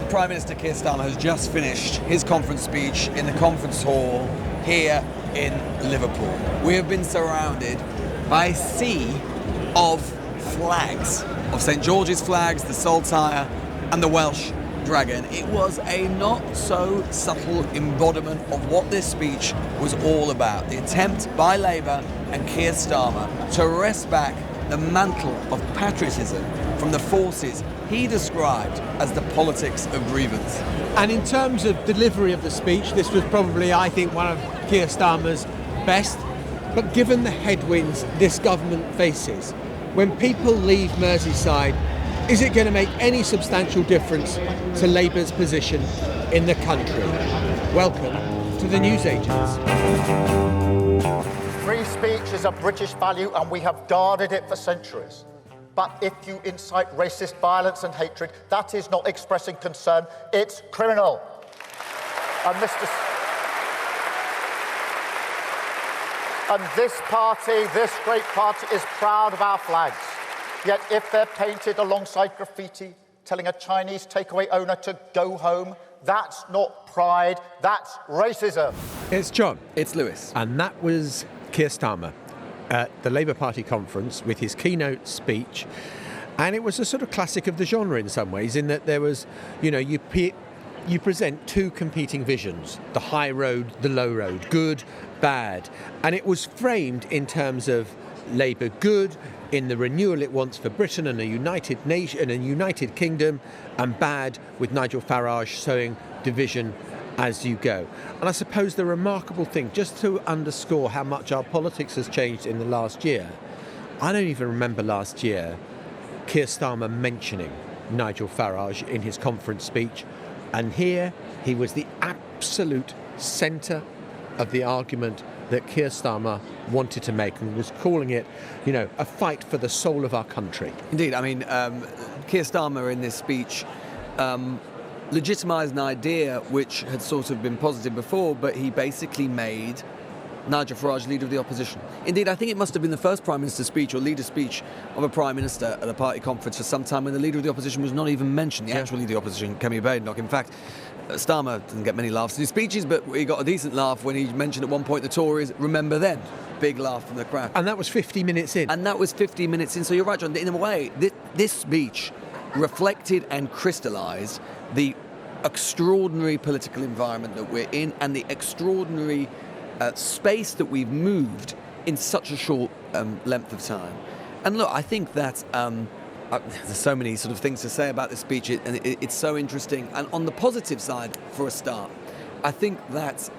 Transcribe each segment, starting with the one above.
Prime Minister Keir Starmer has just finished his conference speech in the conference hall here in Liverpool. We have been surrounded by a sea of flags, of St George's flags, the Saltire and the Welsh dragon. It was a not so subtle embodiment of what this speech was all about. The attempt by Labour and Keir Starmer to wrest back the mantle of patriotism from the forces he described as the politics of grievance. And in terms of delivery of the speech, this was probably, I think, one of Keir Starmer's best. But given the headwinds this government faces, when people leave Merseyside, is it going to make any substantial difference to Labour's position in the country? Welcome to the Newsagents. Free speech is a British value and we have guarded it for centuries. But if you incite racist violence and hatred, that is not expressing concern, it's criminal. And this party, this great party, is proud of our flags. Yet if they're painted alongside graffiti, telling a Chinese takeaway owner to go home, that's not pride, that's racism. It's John. It's Lewis. And that was Keir Starmer at the Labour Party conference with his keynote speech. And it was a sort of classic of the genre in some ways, in that there was, you present two competing visions, the high road, the low road, good, bad. And it was framed in terms of Labour good, in the renewal it wants for Britain and a united nation and a united kingdom, and bad with Nigel Farage sowing division as you go. And I suppose the remarkable thing, just to underscore how much our politics has changed in the last year, I don't even remember last year Keir Starmer mentioning Nigel Farage in his conference speech. And here he was the absolute centre of the argument that Keir Starmer wanted to make, and was calling it, a fight for the soul of our country. Indeed, I mean, Keir Starmer in this speech legitimised an idea which had sort of been positive before, but he basically made Nigel Farage leader of the opposition. Indeed, I think it must have been the first Prime Minister's speech or leader speech of a Prime Minister at a party conference for some time when the leader of the opposition was not even mentioned, the actual leader of the opposition, Badenoch. In fact, Starmer didn't get many laughs in his speeches, but he got a decent laugh when he mentioned at one point the Tories, remember then. Big laugh from the crowd. And that was 50 minutes in. So you're right, John. In a way, this speech reflected and crystallised the extraordinary political environment that we're in and the extraordinary space that we've moved in such a short length of time. And look, I think that there's so many sort of things to say about this speech, and it's so interesting. And on the positive side, for a start, I think that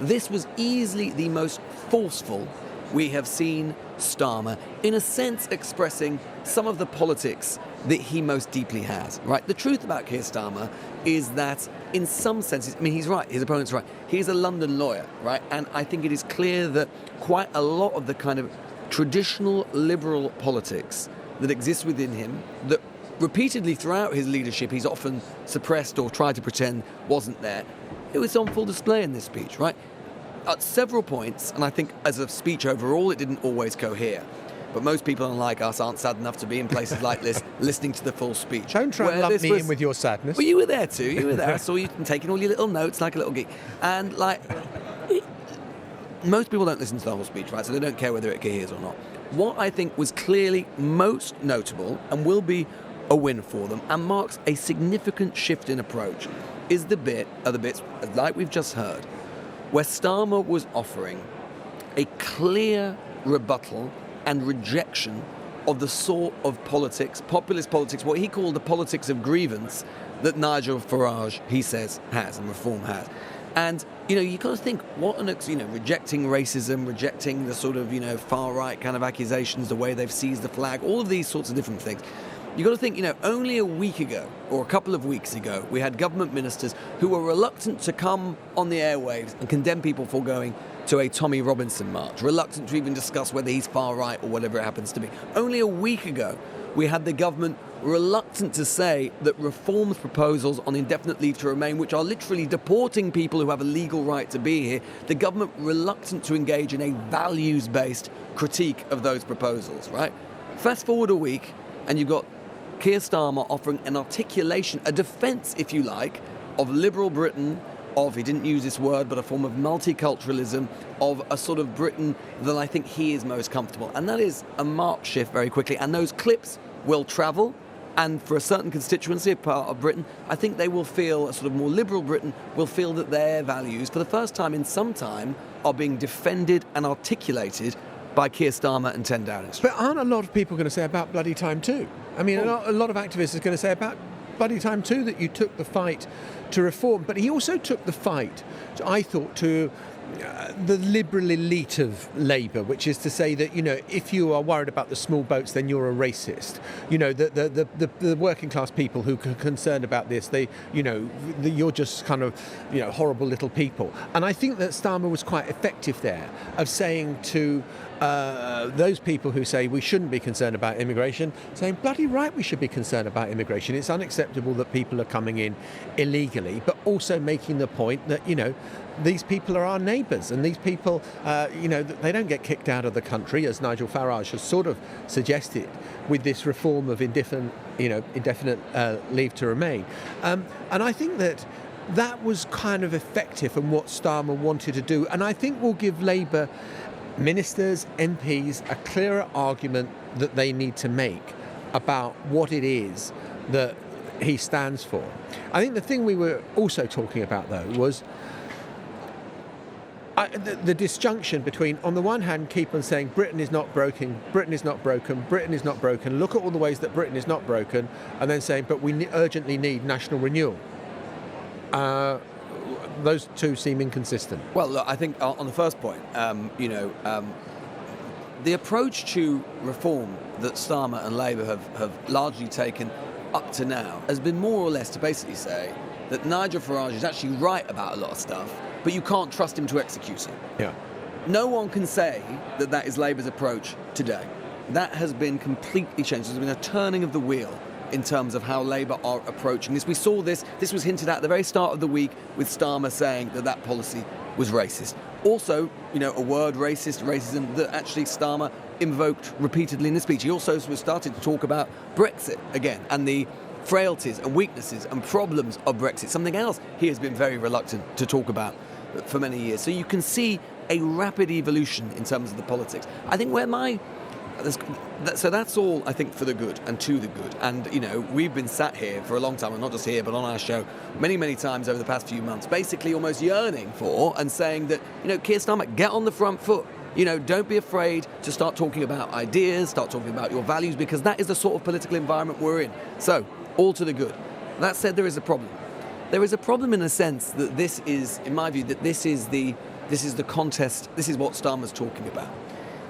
this was easily the most forceful we have seen Starmer, in a sense expressing some of the politics that he most deeply has, right? The truth about Keir Starmer is that in some senses, I mean, he's right, his opponent's right, he's a London lawyer, right? And I think it is clear that quite a lot of the kind of traditional liberal politics that exists within him, that repeatedly throughout his leadership he's often suppressed or tried to pretend wasn't there, it was on full display in this speech, right? At several points, and I think as a speech overall it didn't always cohere, but most people unlike us aren't sad enough to be in places like this listening to the full speech. Don't try and lump me in with your sadness. Well, you were there too, you were there. I saw you taking all your little notes like a little geek. And most people don't listen to the whole speech, right? So they don't care whether it coheres or not. What I think was clearly most notable and will be a win for them and marks a significant shift in approach is the bits, like we've just heard, where Starmer was offering a clear rebuttal and rejection of the sort of politics, populist politics, what he called the politics of grievance that Nigel Farage, he says, has and Reform has. And, you got to think, rejecting racism, rejecting the sort of, far-right kind of accusations, the way they've seized the flag, all of these sorts of different things. You've got to think, only a week ago, or a couple of weeks ago, we had government ministers who were reluctant to come on the airwaves and condemn people for going to a Tommy Robinson march, reluctant to even discuss whether he's far-right or whatever it happens to be. Only a week ago, we had the government reluctant to say that Reform's proposals on indefinite leave to remain, which are literally deporting people who have a legal right to be here, the government reluctant to engage in a values-based critique of those proposals, right? Fast forward a week, and you've got Keir Starmer offering an articulation, a defence, if you like, of liberal Britain, of, he didn't use this word, but a form of multiculturalism, of a sort of Britain that I think he is most comfortable. And that is a marked shift very quickly. And those clips will travel. And for a certain constituency, a part of Britain, I think they will feel, a sort of more liberal Britain, will feel that their values, for the first time in some time, are being defended and articulated by Keir Starmer and 10 Downing Street. But aren't a lot of people going to say about bloody time too? I mean, a lot of activists are going to say about bloody time too that you took the fight to reform. But he also took the fight, I thought, to the liberal elite of Labour, which is to say that, you know, if you are worried about the small boats, then you're a racist. You know, the working class people who are concerned about this, you're just kind of, horrible little people. And I think that Starmer was quite effective there of saying to those people who say we shouldn't be concerned about immigration, saying bloody right we should be concerned about immigration. It's unacceptable that people are coming in illegally, but also making the point that, these people are our neighbours, and these people, they don't get kicked out of the country, as Nigel Farage has sort of suggested with this reform of indefinite leave to remain. And I think that was kind of effective in what Starmer wanted to do, and I think will give Labour ministers, MPs, a clearer argument that they need to make about what it is that he stands for. I think the thing we were also talking about, though, was the disjunction between, on the one hand, keep on saying Britain is not broken, Britain is not broken, Britain is not broken, look at all the ways that Britain is not broken, and then saying, but we urgently need national renewal. Those two seem inconsistent. Well, look, I think on the first point, the approach to reform that Starmer and Labour have largely taken up to now has been more or less to basically say that Nigel Farage is actually right about a lot of stuff, but you can't trust him to execute it. Yeah. No one can say that that is Labour's approach today. That has been completely changed. There's been a turning of the wheel in terms of how Labour are approaching this. We saw this was hinted at the very start of the week with Starmer saying that policy was racist. Also, a word racism that actually Starmer invoked repeatedly in the speech. He also was starting to talk about Brexit again and the frailties and weaknesses and problems of Brexit, something else he has been very reluctant to talk about for many years. So you can see a rapid evolution in terms of the politics. I think so that's all, I think, for the good and to the good. And, we've been sat here for a long time, and not just here, but on our show many, many times over the past few months, basically almost yearning for and saying that, Keir Starmer, get on the front foot. Don't be afraid to start talking about ideas, start talking about your values, because that is the sort of political environment we're in. So, all to the good. That said, there is a problem. There is a problem in the sense that this is, in my view, that this is the contest, this is what Starmer's talking about.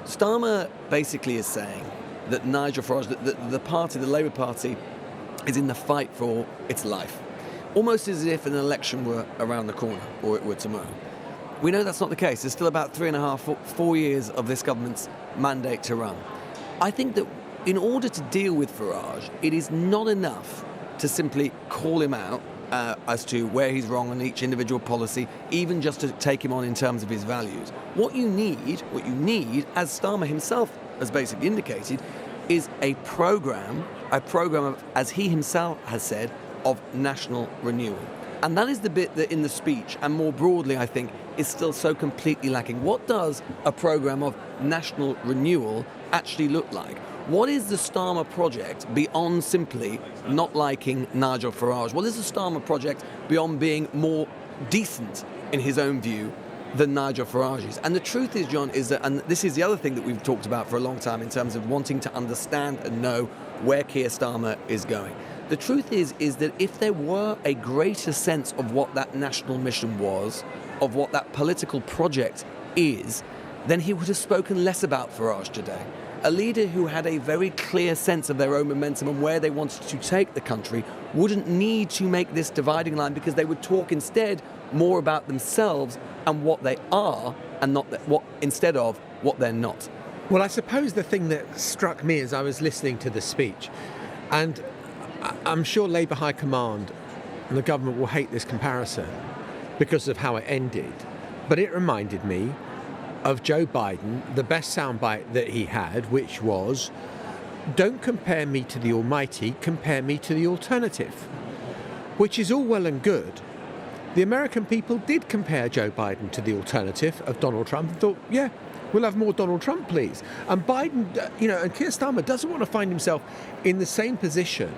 Starmer basically is saying that Nigel Farage, that the Labour Party, is in the fight for its life. Almost as if an election were around the corner, or it were tomorrow. We know that's not the case. There's still about 3.5, 4 years of this government's mandate to run. I think that in order to deal with Farage, it is not enough to simply call him out as to where he's wrong on each individual policy, even just to take him on in terms of his values. What you need, as Starmer himself has basically indicated, is a program of, as he himself has said, of national renewal. And that is the bit that in the speech, and more broadly, I think, is still so completely lacking. What does a program of national renewal actually look like? What is the Starmer project beyond simply not liking Nigel Farage? What is the Starmer project beyond being more decent, in his own view, than Nigel Farage is? And the truth is, John, is that, and this is the other thing that we've talked about for a long time in terms of wanting to understand and know where Keir Starmer is going. The truth is that if there were a greater sense of what that national mission was, of what that political project is, then he would have spoken less about Farage today. A leader who had a very clear sense of their own momentum and where they wanted to take the country wouldn't need to make this dividing line, because they would talk instead more about themselves and what they are, and not instead of what they're not. Well, I suppose the thing that struck me as I was listening to the speech, and I'm sure Labour High Command and the government will hate this comparison because of how it ended, but it reminded me of Joe Biden, the best soundbite that he had, which was, don't compare me to the almighty, compare me to the alternative, which is all well and good. The American people did compare Joe Biden to the alternative of Donald Trump and thought, yeah, we'll have more Donald Trump, please. And Biden, and Keir Starmer doesn't want to find himself in the same position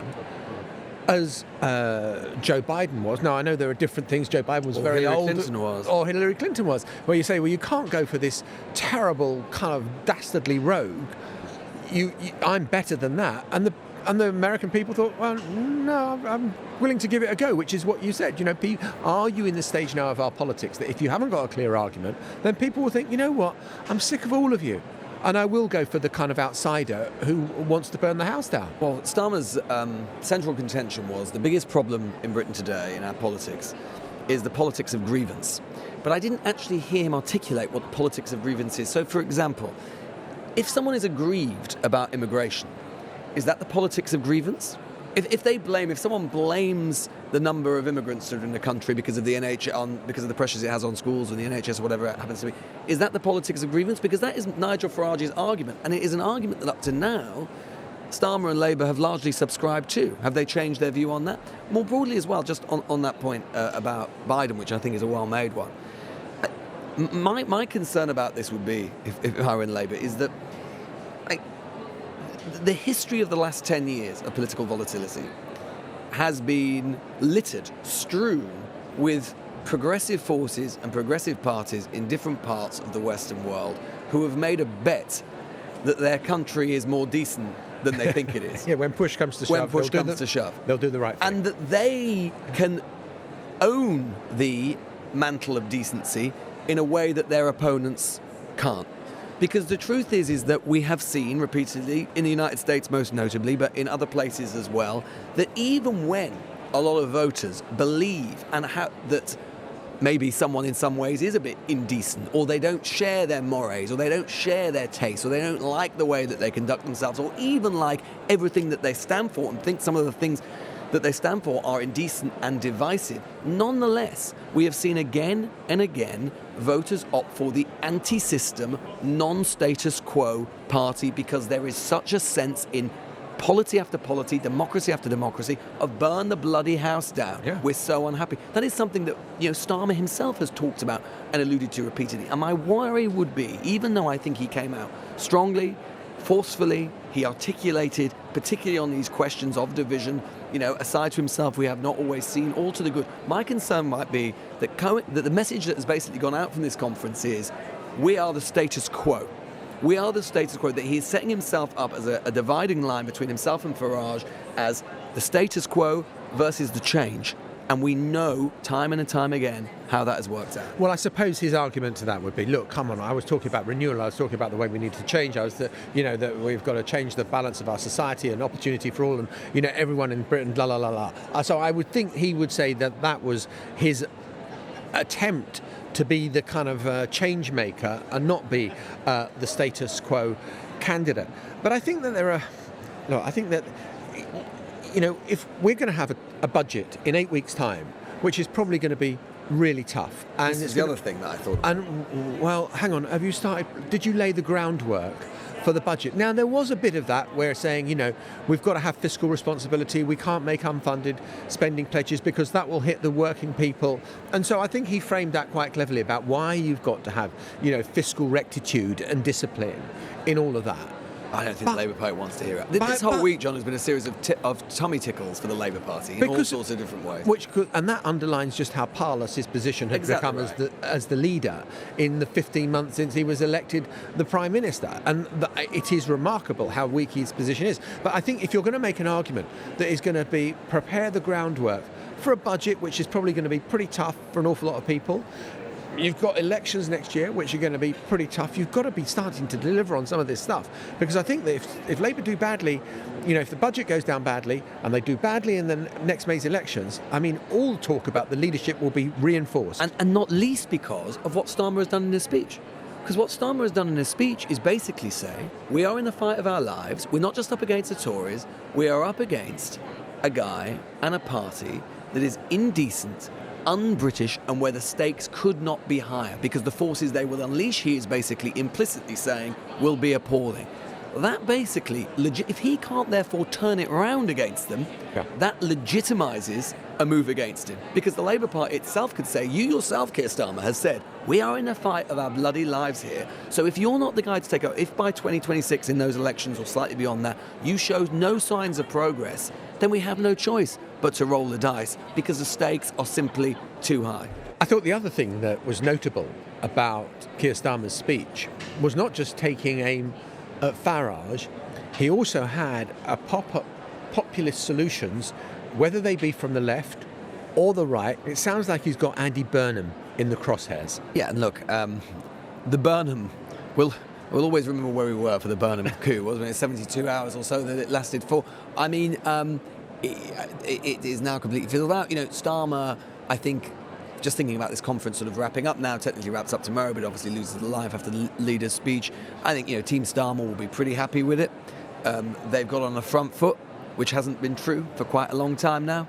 as Joe Biden was. Now, I know there are different things. Joe Biden was very Hillary old. Clinton was. Or Hillary Clinton was. Where you say, well, you can't go for this terrible kind of dastardly rogue. I'm better than that. And the American people thought, well, no, I'm willing to give it a go, which is what you said. Are you in the stage now of our politics that if you haven't got a clear argument, then people will think, you know what, I'm sick of all of you. And I will go for the kind of outsider who wants to burn the house down. Well, Starmer's central contention was the biggest problem in Britain today in our politics is the politics of grievance. But I didn't actually hear him articulate what the politics of grievance is. So, for example, if someone is aggrieved about immigration, is that the politics of grievance? If someone blames the number of immigrants that are in the country because of the NHS, because of the pressures it has on schools and the NHS or whatever it happens to be, is that the politics of grievance? Because that is Nigel Farage's argument, and it is an argument that up to now, Starmer and Labour have largely subscribed to. Have they changed their view on that? More broadly as well, just on that point about Biden, which I think is a well-made one. My concern about this would be, if I were in Labour, is that the history of the last 10 years of political volatility has been littered, strewn with progressive forces and progressive parties in different parts of the Western world who have made a bet that their country is more decent than they think it is. Yeah, when push comes to shove. They'll do the right thing. And that they can own the mantle of decency in a way that their opponents can't. Because the truth is that we have seen repeatedly, in the United States most notably, but in other places as well, that even when a lot of voters believe that maybe someone in some ways is a bit indecent, or they don't share their mores, or they don't share their tastes, or they don't like the way that they conduct themselves, or even like everything that they stand for and think some of the things that they stand for are indecent and divisive. Nonetheless, we have seen again and again voters opt for the anti-system, non-status quo party because there is such a sense in polity after polity, democracy after democracy, of burn the bloody house down. Yeah. We're so unhappy. That is something that Starmer himself has talked about and alluded to repeatedly. And my worry would be, even though I think he came out strongly, forcefully, he articulated, particularly on these questions of division, aside to himself, we have not always seen all to the good. My concern might be that the message that has basically gone out from this conference is, we are the status quo. We are the status quo, that he's setting himself up as a dividing line between himself and Farage as the status quo versus the change. And we know time and time again how that has worked out. Well, I suppose his argument to that would be, look, come on, I was talking about renewal, I was talking about the way we need to change, that we've got to change the balance of our society and opportunity for all, and, everyone in Britain, la la la la. So I would think he would say that was his attempt to be the kind of change maker and not be the status quo candidate. But I think that if we're going to have a budget in 8 weeks' time, which is probably going to be really tough. And this is the other thing that I thought. And, well, hang on, did you lay the groundwork for the budget? Now, there was a bit of that where saying, we've got to have fiscal responsibility, we can't make unfunded spending pledges because that will hit the working people. And so I think he framed that quite cleverly about why you've got to have, fiscal rectitude and discipline in all of that. I don't think the Labour Party wants to hear it. This whole week, John, has been a series of tummy tickles for the Labour Party in all sorts of different ways. And that underlines just how powerless his position had become right. as the leader in the 15 months since he was elected the Prime Minister. And it is remarkable how weak his position is. But I think if you're going to make an argument that is going to prepare the groundwork for a budget which is probably going to be pretty tough for an awful lot of people, you've got elections next year, which are going to be pretty tough. You've got to be starting to deliver on some of this stuff. Because I think that if Labour do badly, if the budget goes down badly, and they do badly in the next May's elections, all talk about the leadership will be reinforced. And not least because of what Starmer has done in his speech. Because what Starmer has done in his speech is basically say, we are in the fight of our lives. We're not just up against the Tories. We are up against a guy and a party that is indecent, un-British, and where the stakes could not be higher because the forces they will unleash, he is basically implicitly saying, will be appalling. that basically, if he can't therefore turn it round against them, that legitimises a move against him. Because the Labour Party itself could say, you yourself, Keir Starmer, has said, we are in a fight of our bloody lives here. So if you're not the guy to take over, if by 2026 in those elections or slightly beyond that, you show no signs of progress, then we have no choice but to roll the dice because the stakes are simply too high. I thought the other thing that was notable about Keir Starmer's speech was not just taking aim at Farage, he also had a pop-up populist solutions, whether they be from the left or the right. It sounds like he's got Andy Burnham in the crosshairs. Yeah, and look, the Burnham, we'll always remember where we were for the Burnham coup, wasn't it? 72 hours or so that it lasted for. I mean, it is now completely fizzled out. You know, Starmer, I think, just thinking about this conference sort of wrapping up now, technically wraps up tomorrow, but obviously loses the life after the leader's speech. I think, Team Starmer will be pretty happy with it. They've got on the front foot, which hasn't been true for quite a long time now.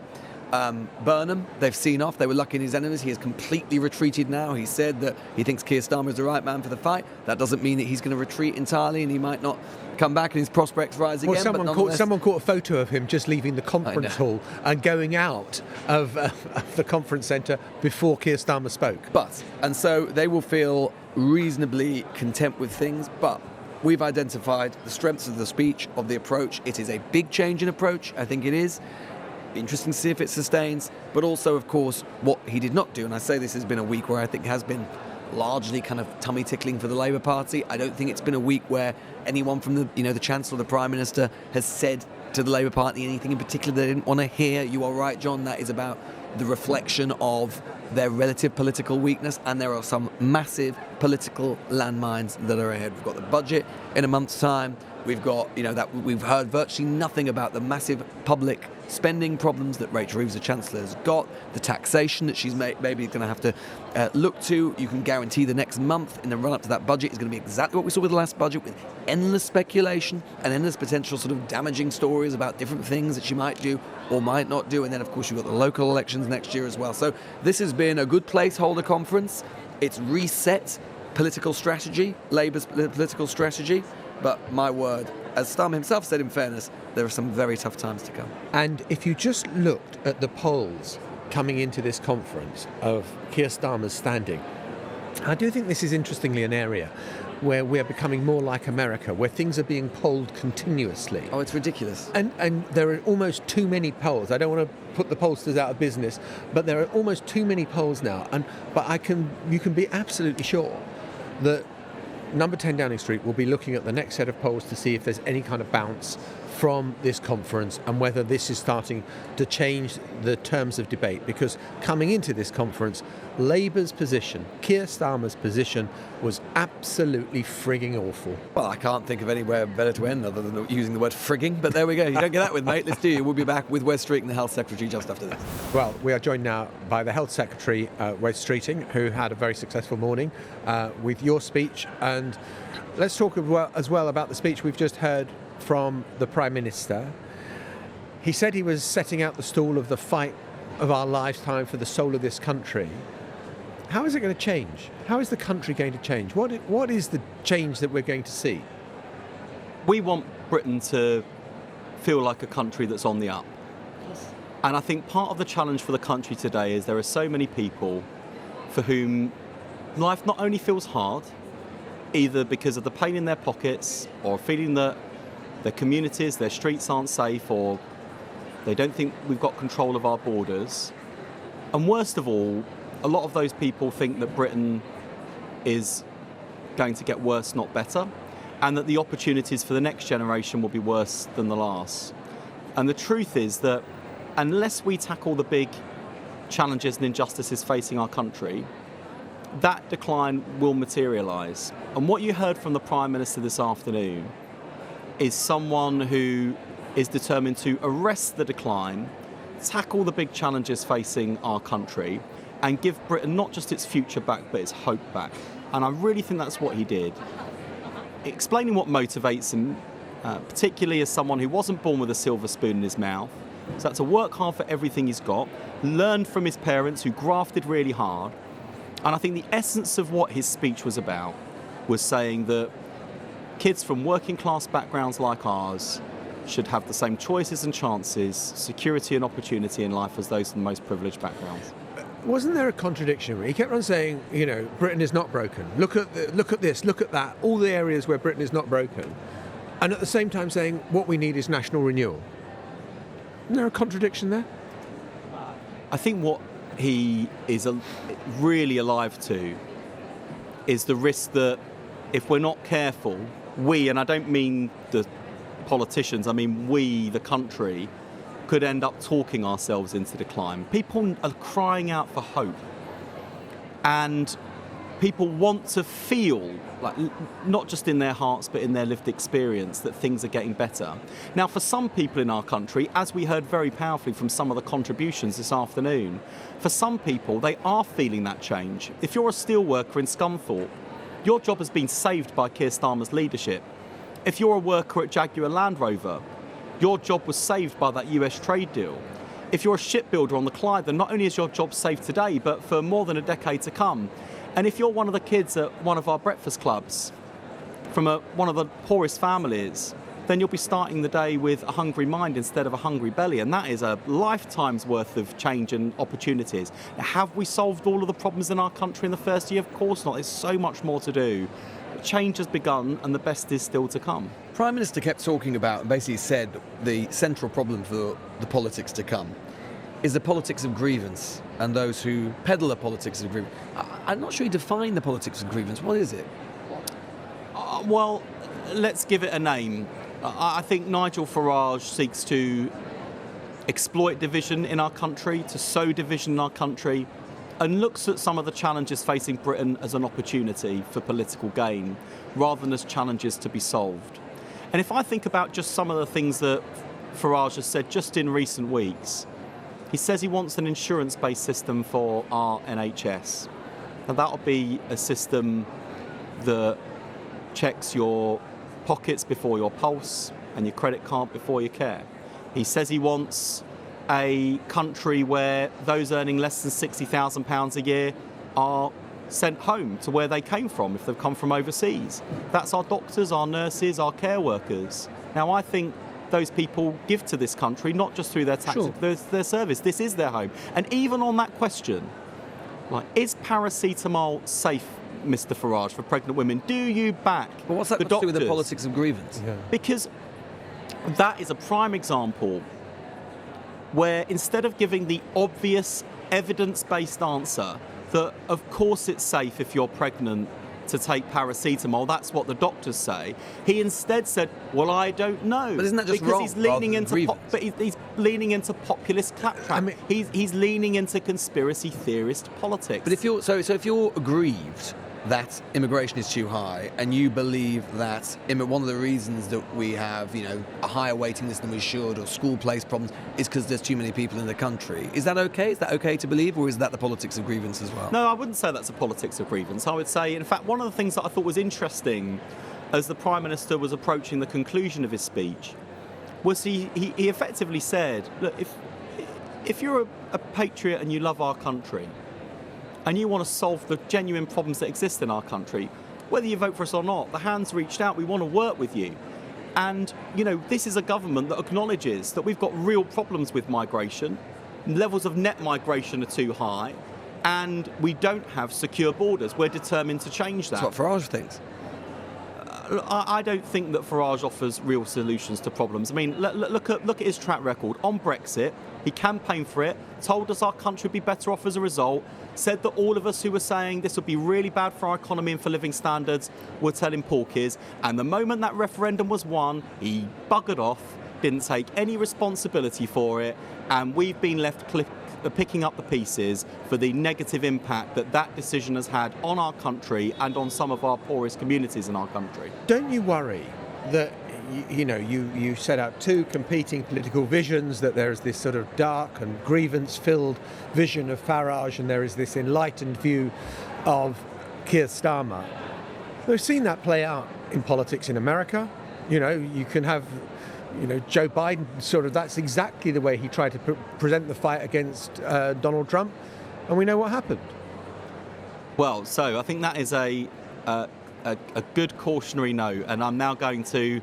Burnham, they've seen off. They were lucky in his enemies. He has completely retreated now. He said that he thinks Keir Starmer is the right man for the fight. That doesn't mean that he's going to retreat entirely and he might not come back and his prospects rise again. Well, someone caught a photo of him just leaving the conference hall and going out of the conference centre before Keir Starmer spoke. And so they will feel reasonably content with things, but we've identified the strengths of the speech, of the approach. It is a big change in approach. I think it is. Interesting to see if it sustains, but also, of course, what he did not do. And I say this has been a week where I think has been largely kind of tummy tickling for the Labour Party. I don't think it's been a week where anyone from the Chancellor, the Prime Minister, has said to the Labour Party anything in particular they didn't want to hear. You are right, John. That is about the reflection of their relative political weakness, and there are some massive political landmines that are ahead. We've got the budget in a month's time. We've got, that we've heard virtually nothing about the massive public spending problems that Rachel Reeves, the Chancellor, has got, the taxation that she's maybe going to have to look to. You can guarantee the next month in the run-up to that budget is going to be exactly what we saw with the last budget, with endless speculation and endless potential sort of damaging stories about different things that she might do or might not do. And then, of course, you've got the local elections next year as well. So this has been a good placeholder conference. It's reset political strategy, Labour's political strategy. But my word, as Starmer himself said, in fairness, there are some very tough times to come. And if you just looked at the polls coming into this conference of Keir Starmer's standing, I do think this is interestingly an area where we're becoming more like America, where things are being polled continuously. Oh, it's ridiculous. And there are almost too many polls. I don't want to put the pollsters out of business, but there are almost too many polls now. But you can be absolutely sure that Number 10 Downing Street will be looking at the next set of polls to see if there's any kind of bounce from this conference and whether this is starting to change the terms of debate. Because coming into this conference, Labour's position, Keir Starmer's position, was absolutely frigging awful. Well, I can't think of anywhere better to end other than using the word frigging, but there we go. You don't get that with, mate. Let's do it. We'll be back with Wes Streeting, the Health Secretary, just after this. Well, we are joined now by the Health Secretary, Wes Streeting, who had a very successful morning with your speech. And let's talk as well about the speech we've just heard from the Prime Minister. He said he was setting out the stall of the fight of our lifetime for the soul of this country. How is it going to change? How is the country going to change? What is the change that we're going to see? We want Britain to feel like a country that's on the up. And I think part of the challenge for the country today is there are so many people for whom life not only feels hard, either because of the pain in their pockets or feeling that their communities, their streets aren't safe, or they don't think we've got control of our borders. And worst of all, a lot of those people think that Britain is going to get worse, not better, and that the opportunities for the next generation will be worse than the last. And the truth is that unless we tackle the big challenges and injustices facing our country, that decline will materialise. And what you heard from the Prime Minister this afternoon is someone who is determined to arrest the decline, tackle the big challenges facing our country, and give Britain not just its future back, but its hope back. And I really think that's what he did. Explaining what motivates him, particularly as someone who wasn't born with a silver spoon in his mouth, so had to work hard for everything he's got, learned from his parents who grafted really hard. And I think the essence of what his speech was about was saying that kids from working class backgrounds like ours should have the same choices and chances, security and opportunity in life as those from the most privileged backgrounds. Wasn't there a contradiction? He kept on saying, Britain is not broken. Look at this, look at that, all the areas where Britain is not broken. And at the same time saying, what we need is national renewal. Isn't there a contradiction there? I think what he is really alive to is the risk that if we're not careful, we, and I don't mean the politicians, I mean we, the country, could end up talking ourselves into decline. People are crying out for hope, and people want to feel, like, not just in their hearts but in their lived experience, that things are getting better. Now, for some people in our country, as we heard very powerfully from some of the contributions this afternoon, for some people they are feeling that change. If you're a steelworker in Scunthorpe, your job has been saved by Keir Starmer's leadership. If you're a worker at Jaguar Land Rover, your job was saved by that US trade deal. If you're a shipbuilder on the Clyde, then not only is your job saved today, but for more than a decade to come. And if you're one of the kids at one of our breakfast clubs, from one of the poorest families, then you'll be starting the day with a hungry mind instead of a hungry belly. And that is a lifetime's worth of change and opportunities. Now, have we solved all of the problems in our country in the first year? Of course not. There's so much more to do. Change has begun, and the best is still to come. Prime Minister kept talking about, and basically said, the central problem for the politics to come is the politics of grievance and those who peddle the politics of grievance. I'm not sure he defined the politics of grievance. What is it? Well, let's give it a name. I think Nigel Farage seeks to exploit division in our country, to sow division in our country, and looks at some of the challenges facing Britain as an opportunity for political gain, rather than as challenges to be solved. And if I think about just some of the things that Farage has said just in recent weeks, he says he wants an insurance-based system for our NHS. Now, that'll be a system that checks your pockets before your pulse and your credit card before your care. He says he wants a country where those earning less than £60,000 a year are sent home to where they came from if they've come from overseas. That's our doctors, our nurses, our care workers. Now, I think those people give to this country not just through their tax, their service. This is their home. And even on that question, like, is paracetamol safe, Mr. Farage, for pregnant women? Do you back But what's that the got to do doctors? with the politics of grievance? Yeah. Because that is a prime example where instead of giving the obvious evidence-based answer that of course it's safe if you're pregnant to take paracetamol, that's what the doctors say, he instead said, well, I don't know. But isn't that just because wrong, he's leaning rather than into grievance? but he's leaning into populist claptrap. I mean, he's leaning into conspiracy theorist politics. But if you're if you're aggrieved that immigration is too high, and you believe that one of the reasons that we have, a higher waiting list than we should, or school place problems, is because there's too many people in the country, is that okay? Is that okay to believe, or is that the politics of grievance as well? No, I wouldn't say that's a politics of grievance. I would say, in fact, one of the things that I thought was interesting as the Prime Minister was approaching the conclusion of his speech was he effectively said, look, if you're a patriot and you love our country, and you want to solve the genuine problems that exist in our country, whether you vote for us or not, the hand's reached out, we want to work with you. And, this is a government that acknowledges that we've got real problems with migration, levels of net migration are too high, and we don't have secure borders. We're determined to change that. That's what Farage thinks. I don't think that Farage offers real solutions to problems. I mean, look at his track record. On Brexit, he campaigned for it, told us our country would be better off as a result, said that all of us who were saying this would be really bad for our economy and for living standards were telling porkies. And the moment that referendum was won, he buggered off, didn't take any responsibility for it, and we've been left picking up the pieces for the negative impact that decision has had on our country and on some of our poorest communities in our country. Don't you worry that you set out two competing political visions, that there is this sort of dark and grievance-filled vision of Farage, and there is this enlightened view of Keir Starmer? We've seen that play out in politics in America. You can have Joe Biden, that's exactly the way he tried to present the fight against Donald Trump, and we know what happened. Well, so I think that is a a good cautionary note, and I'm now going to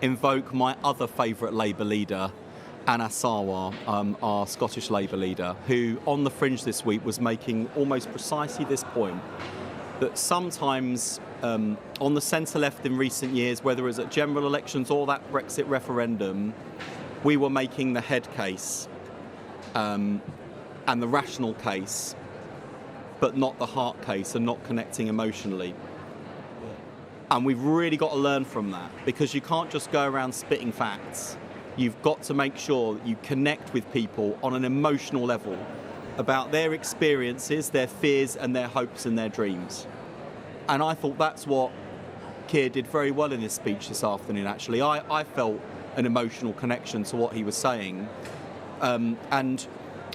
invoke my other favourite Labour leader, Anna Sarwar, our Scottish Labour leader, who on the Fringe this week was making almost precisely this point, that sometimes on the centre-left in recent years, whether it was at general elections or that Brexit referendum, we were making the head case and the rational case, but not the heart case, and not connecting emotionally. And we've really got to learn from that, because you can't just go around spitting facts. You've got to make sure that you connect with people on an emotional level about their experiences, their fears and their hopes and their dreams. And I thought that's what Keir did very well in his speech this afternoon, actually. I felt an emotional connection to what he was saying. And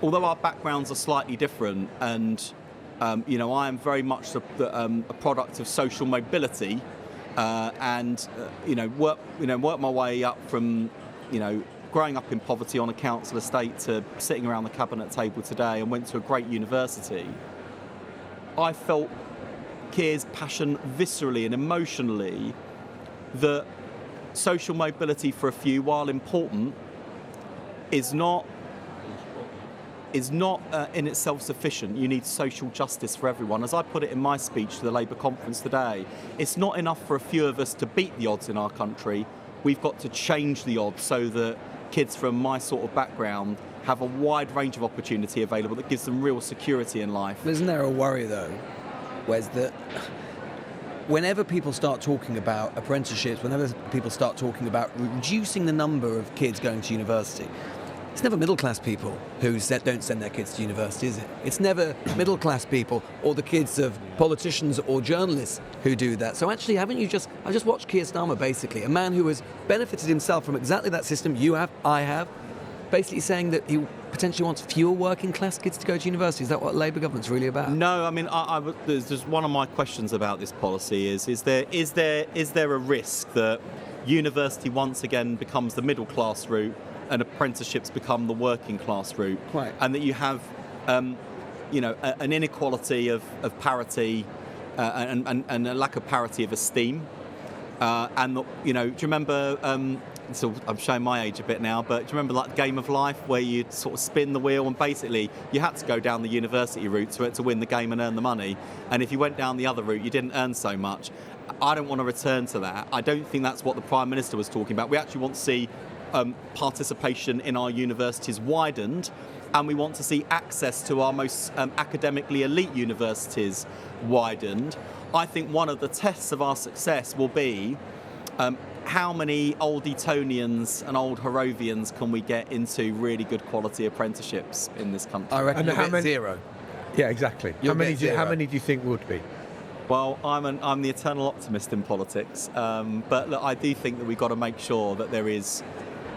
although our backgrounds are slightly different, and I am very much a product of social mobility, and work my way up from growing up in poverty on a council estate to sitting around the cabinet table today, and went to a great university. I felt Keir's passion viscerally and emotionally that social mobility for a few, while important, is not in itself sufficient. You need social justice for everyone. As I put it in my speech to the Labour conference today, it's not enough for a few of us to beat the odds in our country. We've got to change the odds so that kids from my sort of background have a wide range of opportunity available that gives them real security in life. Isn't there a worry, though, Wes, that whenever people start talking about apprenticeships, whenever people start talking about reducing the number of kids going to university, it's never middle-class people who don't send their kids to university, is it? It's never middle-class people or the kids of politicians or journalists who do that. So actually, I just watched Keir Starmer, basically, a man who has benefited himself from exactly that system you have, I have, basically saying that he potentially wants fewer working-class kids to go to university. Is that what Labour government's really about? No, I mean, there's one of my questions about this policy is there a risk that university once again becomes the middle-class route and apprenticeships become the working class route, right, and that you have, an inequality of parity and a lack of parity of esteem, and do you remember? So I'm showing my age a bit now, but do you remember like Game of Life, where you sort of spin the wheel and basically you had to go down the university route to win the game and earn the money, and if you went down the other route, you didn't earn so much. I don't want to return to that. I don't think that's what the Prime Minister was talking about. We actually want to see participation in our universities widened, and we want to see access to our most academically elite universities widened. I think one of the tests of our success will be how many old Etonians and old Harrovians can we get into really good quality apprenticeships in this country? I reckon you'll get zero. Yeah, exactly. How many do you think would be? Well, I'm the eternal optimist in politics, but look, I do think that we've got to make sure that there is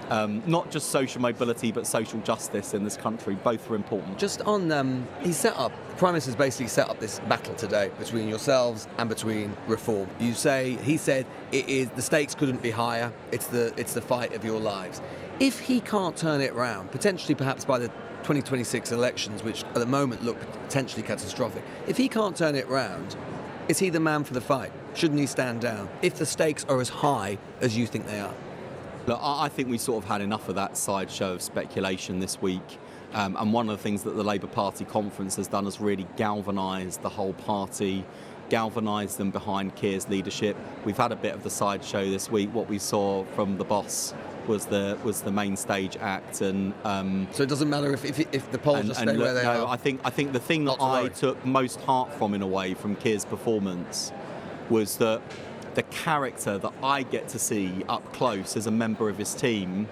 not just social mobility but social justice in this country. Both are important. Just on, the Prime Minister's basically set up this battle today between yourselves and between Reform. He said the stakes couldn't be higher. It's the fight of your lives. If he can't turn it round, potentially perhaps by the 2026 elections, which at the moment look potentially catastrophic, if he can't turn it round, is he the man for the fight? Shouldn't he stand down if the stakes are as high as you think they are? Look, I think we sort of had enough of that sideshow of speculation this week. And one of the things that the Labour Party conference has done is really galvanised the whole party, galvanised them behind Keir's leadership. We've had a bit of the sideshow this week. What we saw from the boss was the main stage act, and so it doesn't matter if the polls just stay where they are. I think the thing that I took most heart from, in a way, from Keir's performance was that the character that I get to see up close as a member of his team,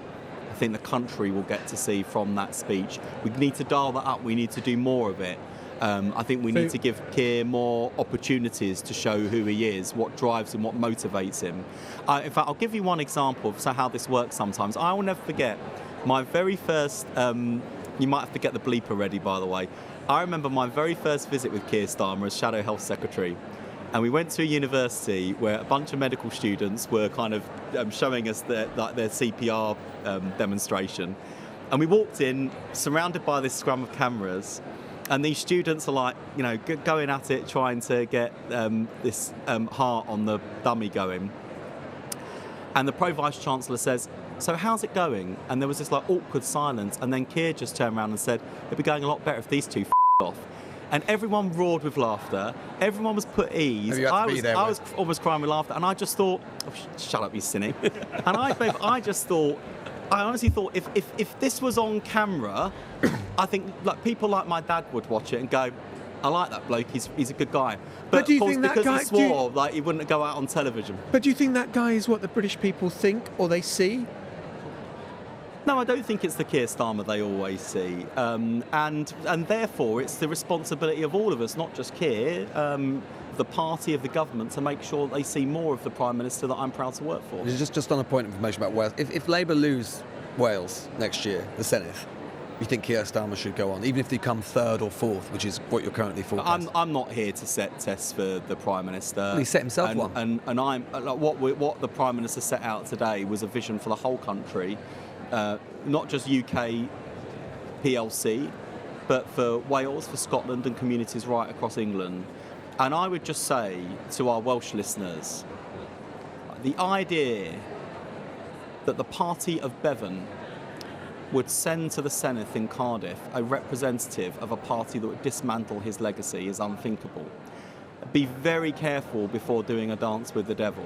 I think the country will get to see from that speech. We need to dial that up. We need to do more of it. I think we need to give Keir more opportunities to show who he is, what drives him, what motivates him. In fact, I'll give you one example of how this works sometimes. I will never forget my very first, you might have to get the bleeper ready, by the way. I remember my very first visit with Keir Starmer as Shadow Health Secretary. And we went to a university where a bunch of medical students were kind of showing us their CPR demonstration. And we walked in, surrounded by this scrum of cameras, And these students are like, going at it, trying to get this heart on the dummy going. And the Pro-Vice-Chancellor says, so how's it going? And there was this awkward silence. And then Keir just turned around and said, it'd be going a lot better if these two off. And everyone roared with laughter. Everyone was put at ease. I was almost crying with laughter. And I just thought, shut up, you cynic. And I honestly thought if this was on camera, I think people like my dad would watch it and go, I like that bloke, he's a good guy. But do you of course, think that because guy, he swore, he wouldn't go out on television. But do you think that guy is what the British people think or they see? No, I don't think it's the Keir Starmer they always see. And therefore, it's the responsibility of all of us, not just Keir, the party, of the government, to make sure they see more of the Prime Minister that I'm proud to work for. Just on a point of information about Wales, if Labour lose Wales next year, the Senate, you think Keir Starmer should go on, even if they come third or fourth, which is what you're currently forecasting? I'm not here to set tests for the Prime Minister. Well, he set himself one. And what the Prime Minister set out today was a vision for the whole country, not just UK PLC, but for Wales, for Scotland and communities right across England. And I would just say to our Welsh listeners, the idea that the party of Bevan would send to the Senedd in Cardiff a representative of a party that would dismantle his legacy is unthinkable. Be very careful before doing a dance with the devil.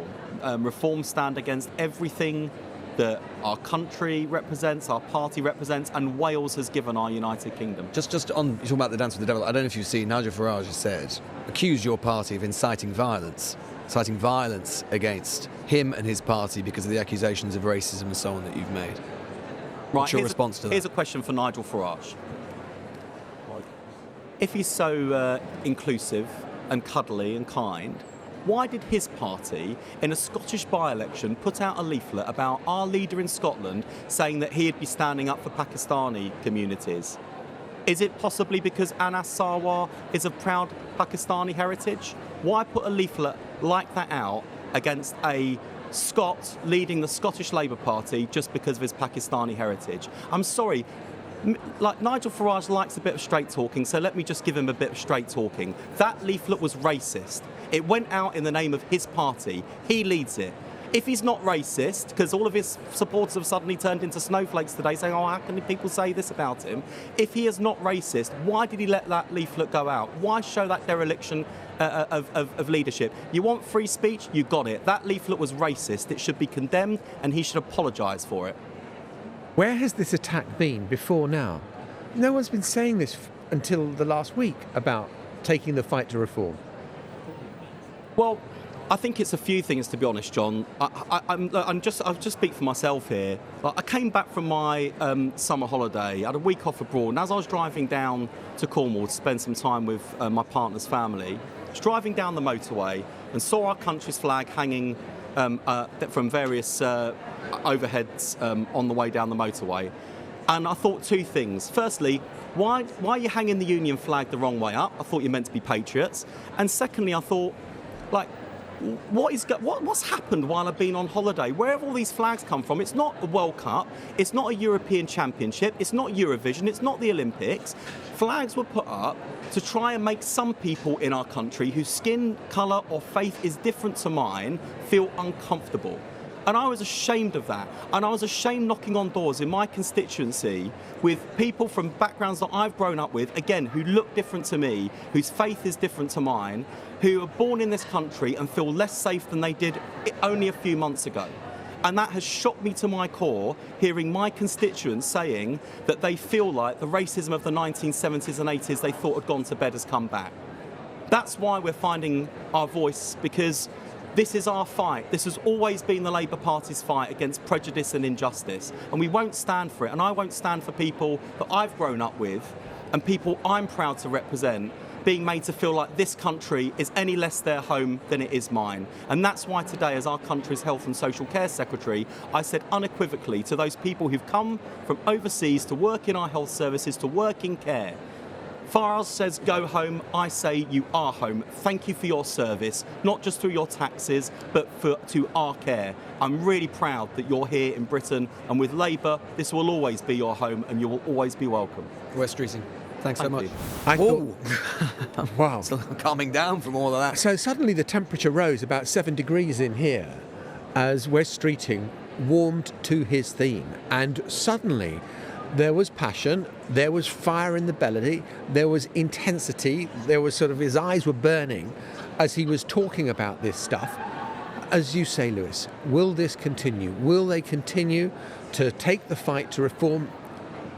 Reform stand against everything that our country represents, our party represents, and Wales has given our United Kingdom. Just on, you're talking about the dance with the devil, I don't know if you've seen, Nigel Farage has said, accused your party of inciting violence against him and his party because of the accusations of racism and so on that you've made. What's your response to that? Here's a question for Nigel Farage. If he's so inclusive and cuddly and kind, why did his party, in a Scottish by-election, put out a leaflet about our leader in Scotland saying that he'd be standing up for Pakistani communities? Is it possibly because Anas Sarwar is of proud Pakistani heritage? Why put a leaflet like that out against a Scot leading the Scottish Labour Party just because of his Pakistani heritage? I'm sorry, Nigel Farage likes a bit of straight talking, so let me just give him a bit of straight talking. That leaflet was racist. It went out in the name of his party. He leads it. If he's not racist, because all of his supporters have suddenly turned into snowflakes today saying, how can people say this about him? If he is not racist, why did he let that leaflet go out? Why show that dereliction of leadership? You want free speech? You got it. That leaflet was racist. It should be condemned and he should apologise for it. Where has this attack been before now? No one's been saying this until the last week about taking the fight to reform. Well, I think it's a few things, to be honest, John. I'll just speak for myself here. I came back from my summer holiday. I had a week off abroad, and as I was driving down to Cornwall to spend some time with my partner's family, I was driving down the motorway and saw our country's flag hanging from various overheads on the way down the motorway. And I thought two things. Firstly, why are you hanging the Union flag the wrong way up? I thought you meant to be patriots. And secondly, I thought, what's happened while I've been on holiday? Where have all these flags come from? It's not a World Cup, it's not a European Championship, it's not Eurovision, it's not the Olympics. Flags were put up to try and make some people in our country whose skin colour or faith is different to mine feel uncomfortable. And I was ashamed of that. And I was ashamed knocking on doors in my constituency with people from backgrounds that I've grown up with, again, who look different to me, whose faith is different to mine, who are born in this country and feel less safe than they did only a few months ago. And that has shocked me to my core, hearing my constituents saying that they feel like the racism of the 1970s and 80s they thought had gone to bed has come back. That's why we're finding our voice, because this is our fight. This has always been the Labour Party's fight against prejudice and injustice. And we won't stand for it. And I won't stand for people that I've grown up with and people I'm proud to represent being made to feel like this country is any less their home than it is mine. And that's why today, as our country's Health and Social Care Secretary, I said unequivocally to those people who've come from overseas to work in our health services, to work in care, Farage says go home, I say you are home. Thank you for your service, not just through your taxes, but to our care. I'm really proud that you're here in Britain, and with Labour, this will always be your home and you will always be welcome. Wes Streeting. Thanks so much. I Whoa. Wow. Still calming down from all of that. So suddenly the temperature rose about 7 degrees in here as Wes Streeting warmed to his theme. And suddenly there was passion, there was fire in the belly, there was intensity, there was sort of his eyes were burning as he was talking about this stuff. As you say, Lewis, will this continue? Will they continue to take the fight to reform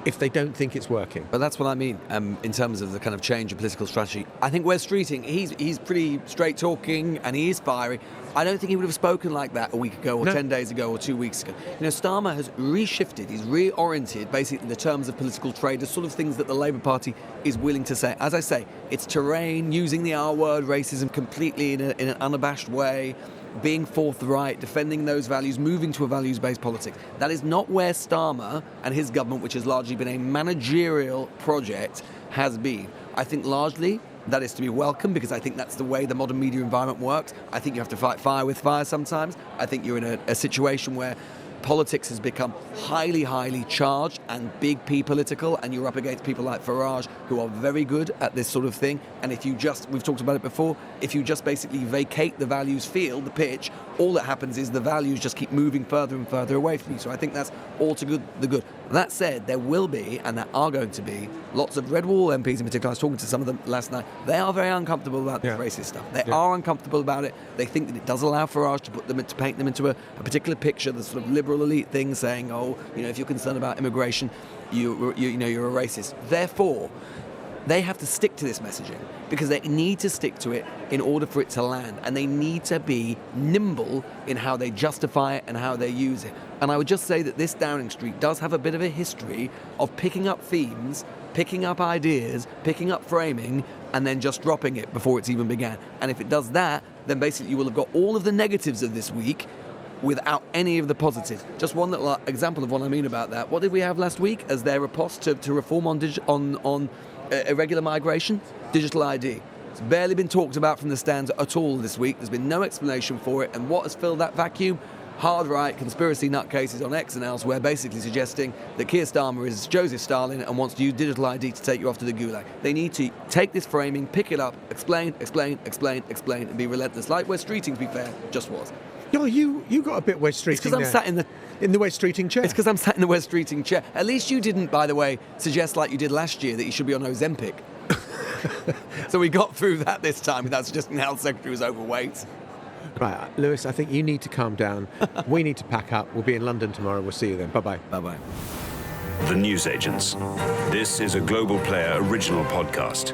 if they don't think it's working? But that's what I mean in terms of the kind of change of political strategy. I think Wes Streeting, he's pretty straight talking and he is fiery. I don't think he would have spoken like that a week ago or 10 days ago or 2 weeks ago. Starmer has reshifted, he's reoriented basically the terms of political trade, the sort of things that the Labour Party is willing to say. As I say, it's terrain, using the R word, racism completely in an unabashed way, being forthright, defending those values, moving to a values-based politics. That is not where Starmer and his government, which has largely been a managerial project, has been. I think largely that is to be welcome because I think that's the way the modern media environment works. I think you have to fight fire with fire sometimes. I think you're in a situation where politics has become highly, highly charged and big P political, and you're up against people like Farage who are very good at this sort of thing. And if you just, we've talked about it before, if you just basically vacate the values field, the pitch, all that happens is the values just keep moving further and further away from you. So I think that's all to the good. That said, there will be, and there are going to be, lots of Red Wall MPs in particular. I was talking to some of them last night. They are very uncomfortable about this racist stuff. They are uncomfortable about it. They think that it does allow Farage to paint them into a particular picture, the sort of liberal elite thing, saying, oh, if you're concerned about immigration, you're a racist. Therefore, they have to stick to this messaging because they need to stick to it in order for it to land, and they need to be nimble in how they justify it and how they use it. And I would just say that this Downing Street does have a bit of a history of picking up themes, picking up ideas, picking up framing, and then just dropping it before it's even began. And if it does that, then basically you will have got all of the negatives of this week without any of the positives. Just one little example of what I mean about that. What did we have last week as their riposte to reform on irregular migration? Digital ID. It's barely been talked about from the stands at all this week. There's been no explanation for it. And what has filled that vacuum? Hard right conspiracy nutcases on X and elsewhere basically suggesting that Keir Starmer is Joseph Stalin and wants to use digital ID to take you off to the gulag. They need to take this framing, pick it up, explain, and be relentless. Like Wes Streeting, to be fair, just was. No, you got a bit Wes Streeting. It's because I'm sat in the Wes Streeting chair. It's because I'm sat in the Wes Streeting chair. At least you didn't, by the way, suggest like you did last year that you should be on Ozempic. So we got through that this time without suggesting the health secretary was overweight. Right, Lewis, I think you need to calm down. We need to pack up. We'll be in London tomorrow. We'll see you then. Bye-bye. Bye-bye. The Newsagents. This is a Global Player original podcast.